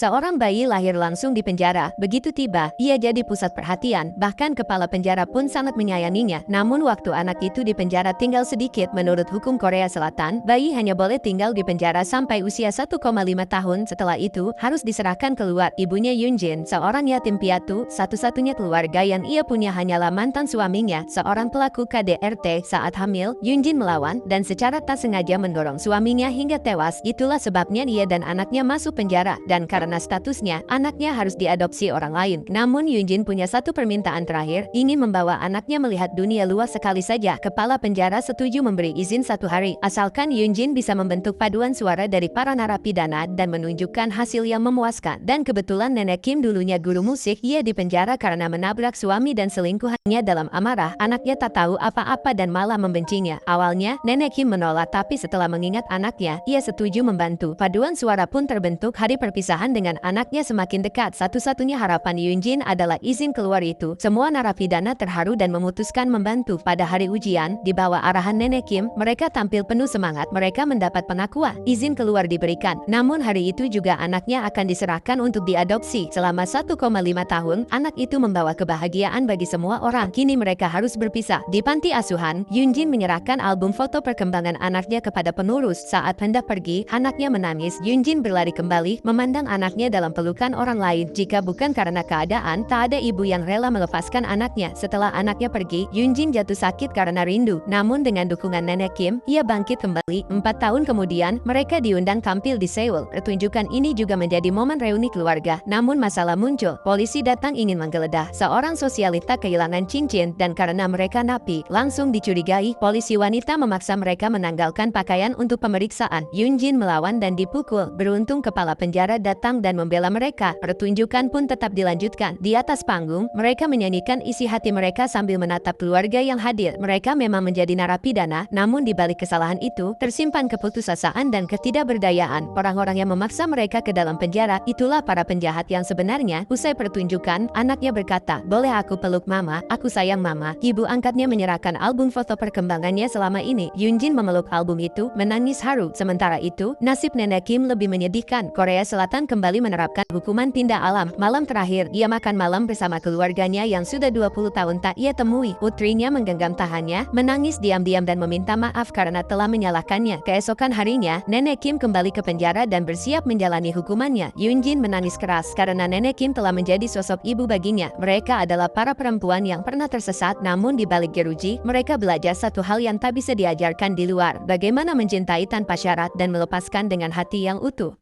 Seorang bayi lahir langsung di penjara. Begitu tiba, ia jadi pusat perhatian. Bahkan kepala penjara pun sangat menyayanginya. Namun waktu anak itu di penjara tinggal sedikit, menurut hukum Korea Selatan, bayi hanya boleh tinggal di penjara sampai usia 1,5 tahun. Setelah itu, harus diserahkan keluar. Ibunya Yoonjin, seorang yatim piatu, satu-satunya keluarga yang ia punya hanyalah mantan suaminya, seorang pelaku KDRT. Saat hamil, Yoonjin melawan dan secara tak sengaja mendorong suaminya hingga tewas. Itulah sebabnya ia dan anaknya masuk penjara. Dan karena statusnya, anaknya harus diadopsi orang lain. Namun Yoonjin punya satu permintaan terakhir, ingin membawa anaknya melihat dunia luas sekali saja. Kepala penjara setuju memberi izin 1 hari, asalkan Yoonjin bisa membentuk paduan suara dari para narapidana dan menunjukkan hasil yang memuaskan. Dan kebetulan nenek Kim dulunya guru musik, ia dipenjara karena menabrak suami dan selingkuhannya. Dalam amarah, anaknya tak tahu apa-apa dan malah membencinya. Awalnya, nenek Kim menolak, tapi setelah mengingat anaknya, ia setuju membantu. Paduan suara pun terbentuk. Hari perpisahan dengan anaknya semakin dekat. Satu-satunya harapan Yoonjin adalah izin keluar itu. Semua narapidana terharu dan memutuskan membantu. Pada hari ujian, di bawah arahan nenek Kim, mereka tampil penuh semangat. Mereka mendapat pengakuan. Izin keluar diberikan. Namun hari itu juga anaknya akan diserahkan untuk diadopsi. Selama 1,5 tahun, anak itu membawa kebahagiaan bagi semua orang. Kini mereka harus berpisah. Di panti asuhan, Yoonjin menyerahkan album foto perkembangan anaknya kepada pengurus. Saat hendak pergi, anaknya menangis. Yoonjin berlari kembali, memandang anaknya dalam pelukan orang lain. Jika bukan karena keadaan, tak ada ibu yang rela melepaskan anaknya. Setelah anaknya pergi, Yoonjin jatuh sakit karena rindu. Namun dengan dukungan nenek Kim, ia bangkit kembali. 4 tahun kemudian, mereka diundang tampil di Seoul. Pertunjukan ini juga menjadi momen reuni keluarga. Namun masalah muncul. Polisi datang ingin menggeledah. Seorang sosialita kehilangan cincin dan karena mereka napi, langsung dicurigai. Polisi wanita memaksa mereka menanggalkan pakaian untuk pemeriksaan. Yoonjin melawan dan dipukul. Beruntung kepala penjara datang dan membela mereka. Pertunjukan pun tetap dilanjutkan. Di atas panggung, mereka menyanyikan isi hati mereka sambil menatap keluarga yang hadir. Mereka memang menjadi narapidana, namun di balik kesalahan itu, tersimpan keputusasaan dan ketidakberdayaan. Orang-orang yang memaksa mereka ke dalam penjara, itulah para penjahat yang sebenarnya. Usai pertunjukan, anaknya berkata, "Boleh aku peluk mama? Aku sayang mama." Ibu angkatnya menyerahkan album foto perkembangannya selama ini. Yoonjin memeluk album itu, menangis haru. Sementara itu, nasib nenek Kim lebih menyedihkan. Korea Selatan kembali menerapkan hukuman tindak alam. Malam terakhir, ia makan malam bersama keluarganya yang sudah 20 tahun tak ia temui. Putrinya menggenggam tahannya, menangis diam-diam dan meminta maaf karena telah menyalahkannya. Keesokan harinya, nenek Kim kembali ke penjara dan bersiap menjalani hukumannya. Yoonjin menangis keras karena nenek Kim telah menjadi sosok ibu baginya. Mereka adalah para perempuan yang pernah tersesat, namun di balik jeruji, mereka belajar satu hal yang tak bisa diajarkan di luar: bagaimana mencintai tanpa syarat dan melepaskan dengan hati yang utuh.